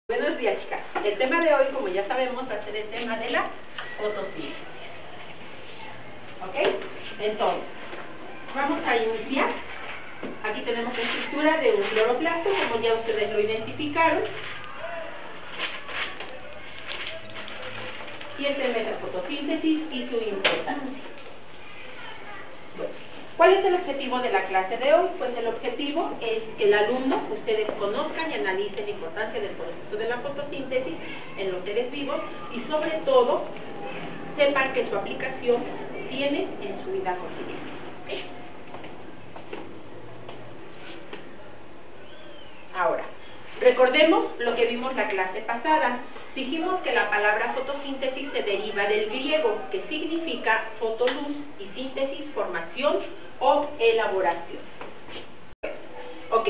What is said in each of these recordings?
Buenos días, chicas. El tema de hoy, como ya sabemos, va a ser el tema de la fotosíntesis. ¿Ok? Entonces, vamos a iniciar. Aquí tenemos la estructura de un cloroplasto, como ya ustedes lo identificaron. Y el tema de la fotosíntesis y su importancia. Bueno, ¿cuál es el objetivo de la clase de hoy? Pues el objetivo es que el alumno, ustedes conozcan y analicen la importancia del proceso de la fotosíntesis en los seres vivos y sobre todo sepan que su aplicación tiene en su vida cotidiana. ¿Okay? Ahora, recordemos lo que vimos la clase pasada. Dijimos que la palabra fotosíntesis se deriva del griego, que significa fotoluz, y síntesis, formación o elaboración. Ok,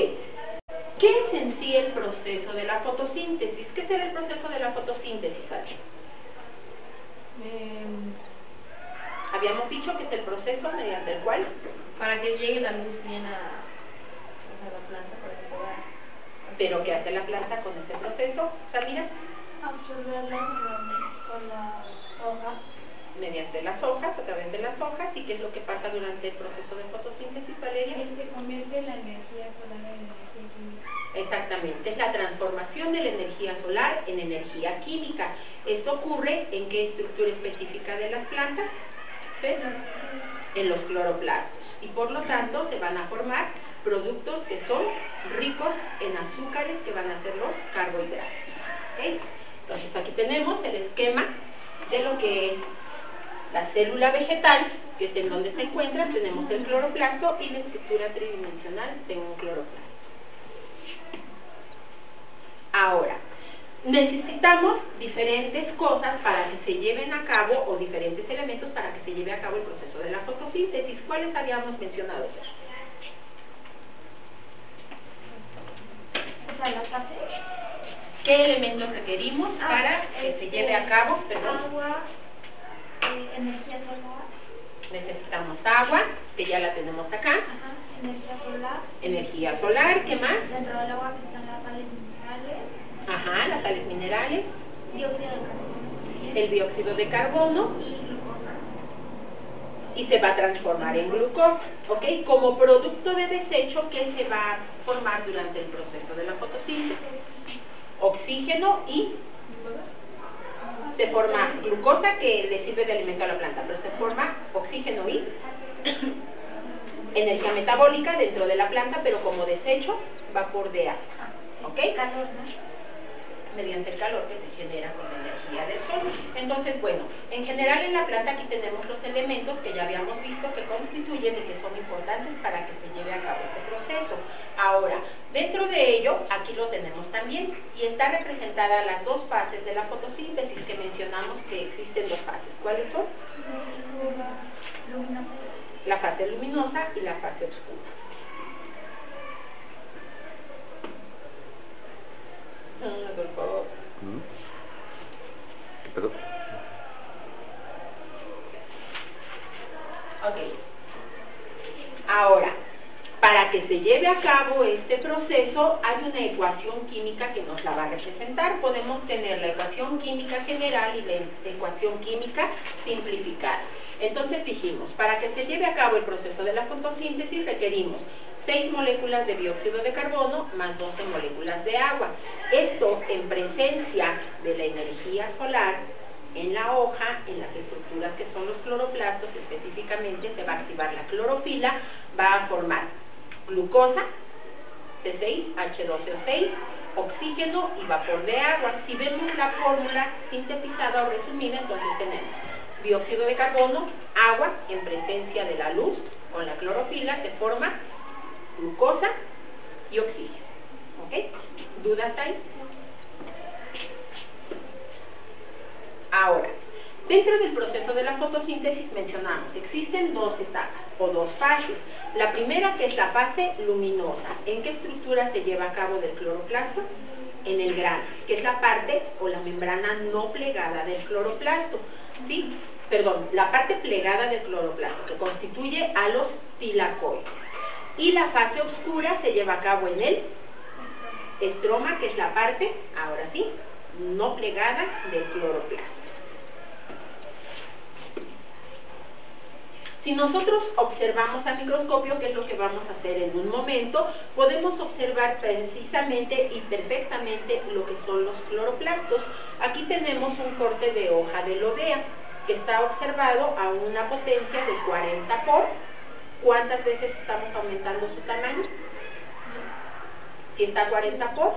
¿qué es en sí el proceso de la fotosíntesis? ¿Qué será el proceso de la fotosíntesis, Ale? Habíamos dicho que es el proceso mediante el cual para que llegue la luz bien a la planta, para que pueda... ¿Pero qué hace la planta con este proceso, Samira? absorberla con las hojas. Mediante las hojas, a través de las hojas. ¿Y qué es lo que pasa durante el proceso de fotosíntesis, Valeria? Se convierte la energía solar en energía química. Exactamente, es la transformación de la energía solar en energía química. Esto ocurre ¿en qué estructura específica de las plantas? ¿Sí? En los cloroplastos. Y por lo tanto se van a formar productos que son ricos en azúcares, que van a ser los carbohidratos. ¿Okay? Entonces aquí tenemos el esquema de lo que es la célula vegetal, que es en donde se encuentra. Tenemos el cloroplasto y la estructura tridimensional de un cloroplasto. Ahora, necesitamos diferentes cosas para que se lleven a cabo, o diferentes elementos para que se lleve a cabo el proceso de la fotosíntesis. ¿Cuáles habíamos mencionado? O sea, la fase. ¿Qué elementos requerimos para que se lleve a cabo? Agua, energía solar. Necesitamos agua, que ya la tenemos acá. Ajá, energía solar. Energía solar, ¿qué más? Dentro del agua están las sales minerales. Ajá, las sales minerales. Dióxido de carbono. El dióxido de carbono. Y glucosa. Y se va a transformar en glucosa, ¿ok? Como producto de desecho que se va a formar durante el proceso de la fotosíntesis. Oxígeno y se forma glucosa, que le sirve de alimento a la planta, pero se forma oxígeno y energía metabólica dentro de la planta, pero como desecho, vapor de agua, ¿ok? Calor, ¿no? Mediante el calor que se genera con la energía del sol. Entonces, bueno, en general en la planta aquí tenemos los elementos que ya habíamos visto que constituyen y que son importantes para que se lleve a cabo este proceso. Ahora, dentro de ello, aquí lo tenemos también, y está representada las dos fases de la fotosíntesis que mencionamos, que existen dos fases. ¿Cuáles son? La fase luminosa y la fase oscura. Por favor. Perdón. Ok. Ahora, para que se lleve a cabo este proceso, hay una ecuación química que nos la va a representar. Podemos tener la ecuación química general y la ecuación química simplificada. Entonces dijimos, para que se lleve a cabo el proceso de la fotosíntesis requerimos 6 moléculas de dióxido de carbono más 12 moléculas de agua. Esto en presencia de la energía solar en la hoja, en las estructuras que son los cloroplastos. Específicamente se va a activar la clorofila, va a formar glucosa, C6H12O6, oxígeno y vapor de agua. Si vemos la fórmula sintetizada o resumida, entonces tenemos dióxido de carbono, agua en presencia de la luz, con la clorofila se forma glucosa y oxígeno. ¿Ok? ¿Dudas ahí? Ahora, dentro del proceso de la fotosíntesis mencionamos, existen dos etapas o dos fases. La primera, que es la fase luminosa. ¿En qué estructura se lleva a cabo del cloroplasto? En el grano, que es la parte o la membrana no plegada del cloroplasto. ¿Sí? Perdón, la parte plegada del cloroplasto, que constituye a los tilacoides. Y la fase oscura se lleva a cabo en el estroma, que es la parte, ahora sí, no plegada del cloroplasto. Si nosotros observamos a microscopio, que es lo que vamos a hacer en un momento, podemos observar precisamente y perfectamente lo que son los cloroplastos. Aquí tenemos un corte de hoja de lodea, que está observado a una potencia de 40 por. ¿Cuántas veces estamos aumentando su tamaño? Si está a 40 por,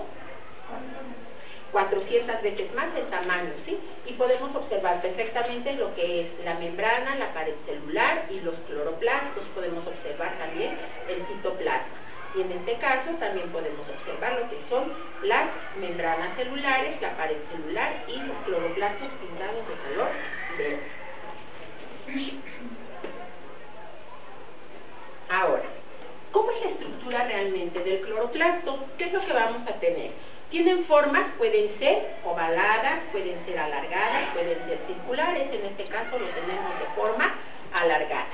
400 veces más el tamaño, ¿sí? Y podemos observar perfectamente lo que es la membrana, la pared celular y los cloroplastos. Podemos observar también el citoplasma. Y en este caso también podemos observar lo que son las membranas celulares, la pared celular y los cloroplastos pintados de color verde. Ahora, ¿cómo es la estructura realmente del cloroplasto? ¿Qué es lo que vamos a tener? Tienen formas, pueden ser ovaladas, pueden ser alargadas, pueden ser circulares. En este caso lo tenemos de forma alargada.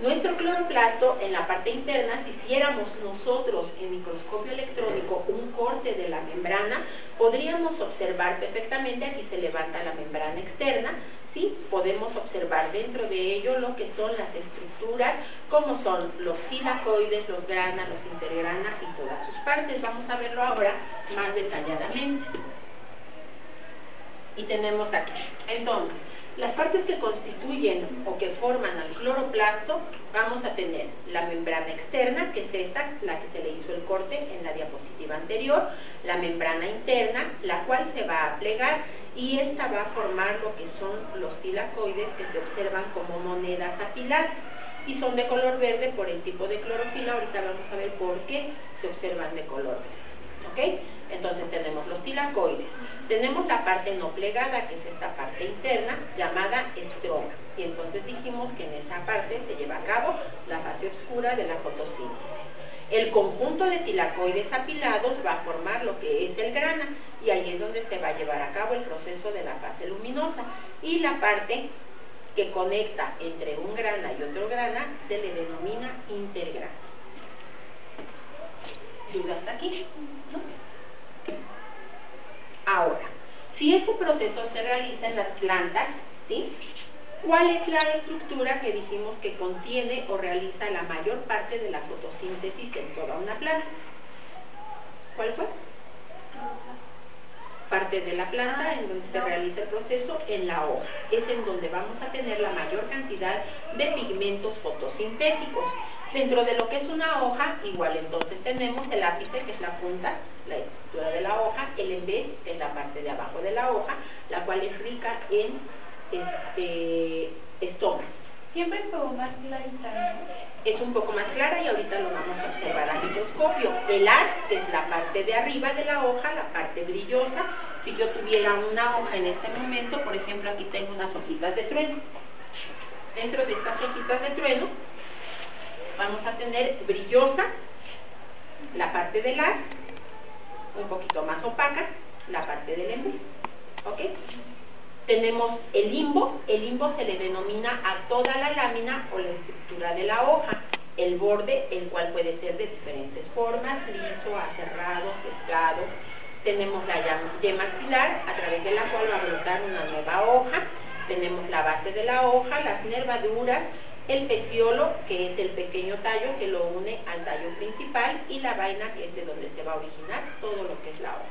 Nuestro cloroplasto, en la parte interna, si hiciéramos nosotros en microscopio electrónico un corte de la membrana, podríamos observar perfectamente, aquí se levanta la membrana externa, ¿sí? Podemos observar dentro de ello lo que son las estructuras, como son los tilacoides, los granas, los intergranas y todas sus partes. Vamos a verlo ahora más detalladamente. Y tenemos aquí, entonces, las partes que constituyen o que forman al cloroplasto, vamos a tener la membrana externa, que es esta, la que se le hizo el corte en la diapositiva anterior, la membrana interna, la cual se va a plegar, y esta va a formar lo que son los tilacoides, que se observan como monedas apiladas, y son de color verde por el tipo de clorofila. Ahorita vamos a ver por qué se observan de color verde. ¿Ok? Entonces tenemos los tilacoides, tenemos la parte no plegada, que es esta parte interna, llamada estroma, y entonces dijimos que en esa parte se lleva a cabo la fase oscura de la fotosíntesis. El conjunto de tilacoides apilados va a formar lo que es el grana, y ahí es donde se va a llevar a cabo el proceso de la fase luminosa, y la parte que conecta entre un grana y otro grana se le denomina intergrana. ¿Duda hasta aquí? ¿No? Ahora, si ese proceso se realiza en las plantas, ¿sí? ¿Cuál es la estructura que dijimos que contiene o realiza la mayor parte de la fotosíntesis en toda una planta? ¿Cuál fue? Parte de la planta en donde se realiza el proceso, en la hoja. Es en donde vamos a tener la mayor cantidad de pigmentos fotosintéticos. Dentro de lo que es una hoja, igual entonces tenemos el ápice, que es la punta, la estructura de la hoja, el embés, que es la parte de abajo de la hoja, la cual es rica en estomas. Siempre es como más clarita, ¿no? Es un poco más clara y ahorita lo vamos a observar al microscopio. El haz, que es la parte de arriba de la hoja, la parte brillosa. Si yo tuviera una hoja en este momento, por ejemplo, aquí tengo unas hojitas de trueno. Dentro de estas hojitas de trueno vamos a tener brillosa la parte del haz, un poquito más opaca la parte del embés. ¿Ok? Tenemos el limbo se le denomina a toda la lámina o la estructura de la hoja. El borde, el cual puede ser de diferentes formas, liso, aserrado, sesgado. Tenemos la yema axilar, a través de la cual va a brotar una nueva hoja. Tenemos la base de la hoja, las nervaduras, el peciolo, que es el pequeño tallo que lo une al tallo principal, y la vaina, que es de donde se va a originar todo lo que es la hoja.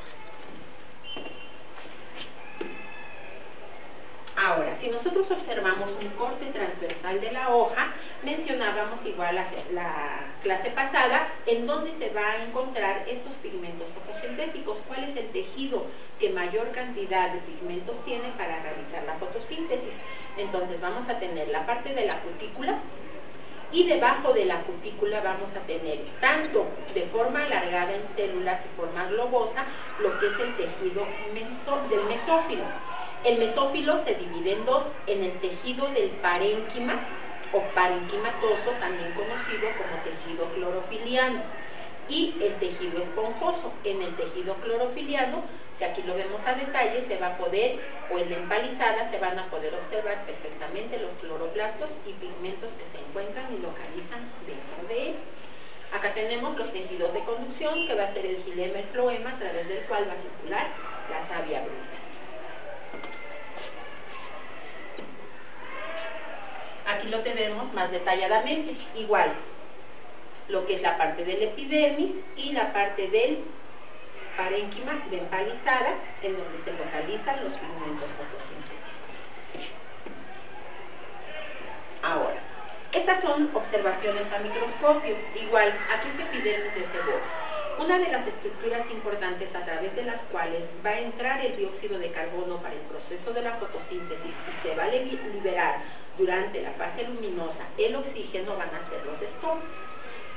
Ahora, si nosotros observamos un corte transversal de la hoja, mencionábamos igual la clase pasada, en donde se va a encontrar estos pigmentos fotosintéticos. ¿Cuál es el tejido que mayor cantidad de pigmentos tiene para realizar la fotosíntesis? Entonces vamos a tener la parte de la cutícula, y debajo de la cutícula vamos a tener, tanto de forma alargada en células y forma globosa, lo que es el tejido del mesófilo. El mesófilo se divide en dos, en el tejido del parénquima o parenquimatoso, también conocido como tejido clorofiliano, y el tejido esponjoso. En el tejido clorofiliano, que aquí lo vemos a detalle, se va a poder, o en la empalizada, se van a poder observar perfectamente los cloroplastos y pigmentos que se encuentran y localizan dentro de él. Acá tenemos los sentidos de conducción, que va a ser el xilema, el floema, a través del cual va a circular la savia bruta. Aquí lo tenemos más detalladamente, igual, lo que es la parte del epidermis y la parte del parénquima dentalizada, en donde se localizan los pigmentos fotosintéticos. Ahora, estas son observaciones a microscopio. Igual, aquí es epidermis de cebolla. Una de las estructuras importantes a través de las cuales va a entrar el dióxido de carbono para el proceso de la fotosíntesis y se va a liberar durante la fase luminosa el oxígeno, van a ser los estomas.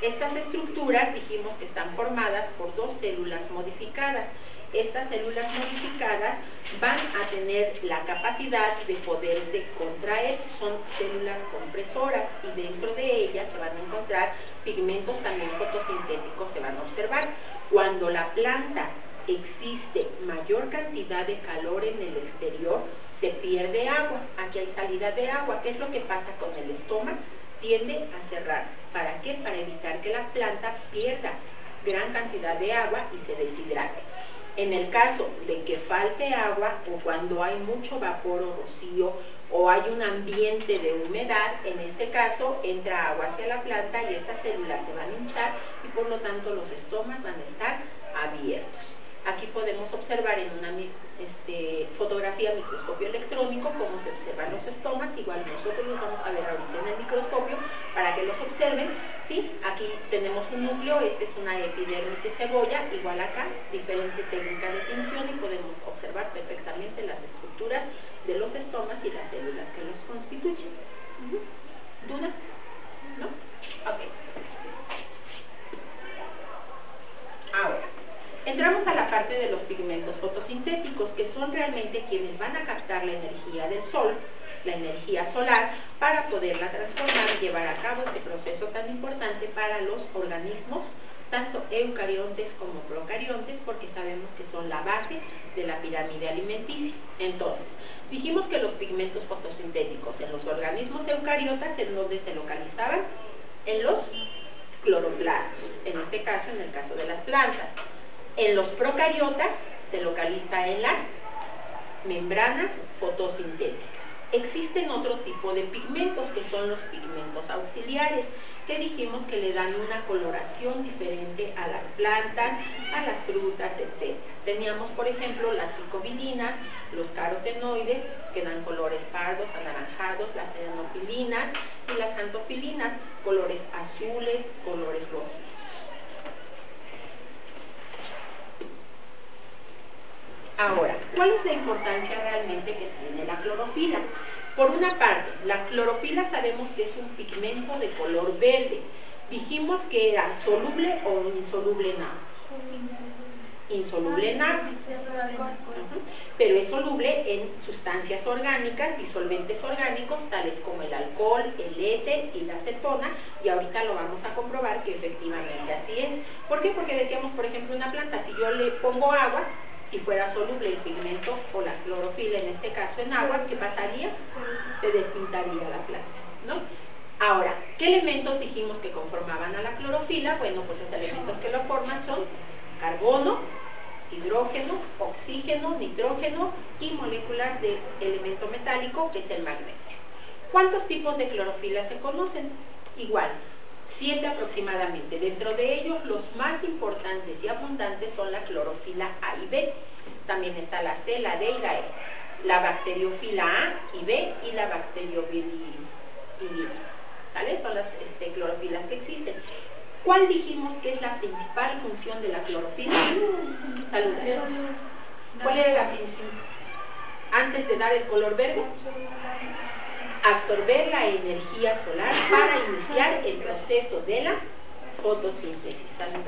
Estas estructuras dijimos que están formadas por dos células modificadas. Estas células modificadas van a tener la capacidad de poderse contraer, son células compresoras, y dentro de ellas se van a encontrar pigmentos también fotosintéticos, se van a observar. Cuando la planta existe mayor cantidad de calor en el exterior, se pierde agua. Aquí hay salida de agua. ¿Qué es lo que pasa con el estómago? Tiende a cerrar. ¿Para qué? Para evitar que la planta pierda gran cantidad de agua y se deshidrate. En el caso de que falte agua, o cuando hay mucho vapor o rocío, o hay un ambiente de humedad, en este caso entra agua hacia la planta y estas células se van a hinchar y por lo tanto los estomas van a estar abiertos. Aquí podemos observar en una fotografía a microscopio electrónico cómo se observan los estomas. Igual nosotros los vamos a ver ahorita en el microscopio para que los observen. ¿Sí? Aquí tenemos un núcleo, es una epidermis de cebolla, igual acá, diferente técnica de tinción, y podemos observar perfectamente las estructuras de los estomas y las células que los constituyen. ¿Duda? ¿No? Ok. Ahora, entramos a la parte de los pigmentos fotosintéticos, que son realmente quienes van a captar la energía del sol, la energía solar, para poderla transformar y llevar a cabo este proceso tan importante para los organismos, tanto eucariontes como procariontes, porque sabemos que son la base de la pirámide alimenticia. Entonces, dijimos que los pigmentos fotosintéticos en los organismos eucariotas, ¿en dónde se localizaban? En los cloroplastos, en este caso, en el caso de las plantas. En los procariotas se localiza en las membranas fotosintéticas. Existen otro tipo de pigmentos, que son los pigmentos auxiliares, que dijimos que le dan una coloración diferente a las plantas, a las frutas, etc. Teníamos, por ejemplo, las psicovilinas, los carotenoides, que dan colores pardos, anaranjados, las xenofilinas y las antofilinas, colores azules, colores rojos. Ahora, ¿cuál es la importancia realmente que tiene la clorofila? Por una parte, la clorofila sabemos que es un pigmento de color verde. Dijimos que era soluble o insoluble en agua. Insoluble en agua. Pero es soluble en sustancias orgánicas y solventes orgánicos, tales como el alcohol, el éter y la acetona, y ahorita lo vamos a comprobar que efectivamente así es. ¿Por qué? Porque decíamos, por ejemplo, una planta, si yo le pongo agua, si fuera soluble el pigmento o la clorofila, en este caso en agua, ¿qué pasaría? Se despintaría la planta, ¿no? Ahora, ¿qué elementos dijimos que conformaban a la clorofila? Bueno, pues los elementos que lo forman son carbono, hidrógeno, oxígeno, nitrógeno y moléculas de elemento metálico, que es el magnesio. ¿Cuántos tipos de clorofila se conocen? Igual, 7 aproximadamente. Dentro de ellos, los más importantes y abundantes son la clorofila A y B. También está la C, la D y la E. La bacteriofila A y B y la bacteriovilina. ¿Vale? Son las clorofilas que existen. ¿Cuál dijimos que es la principal función de la clorofila? Salud. ¿Cuál era la función? Antes de dar el color verde, absorber la energía solar para iniciar el proceso de la fotosíntesis. Salud.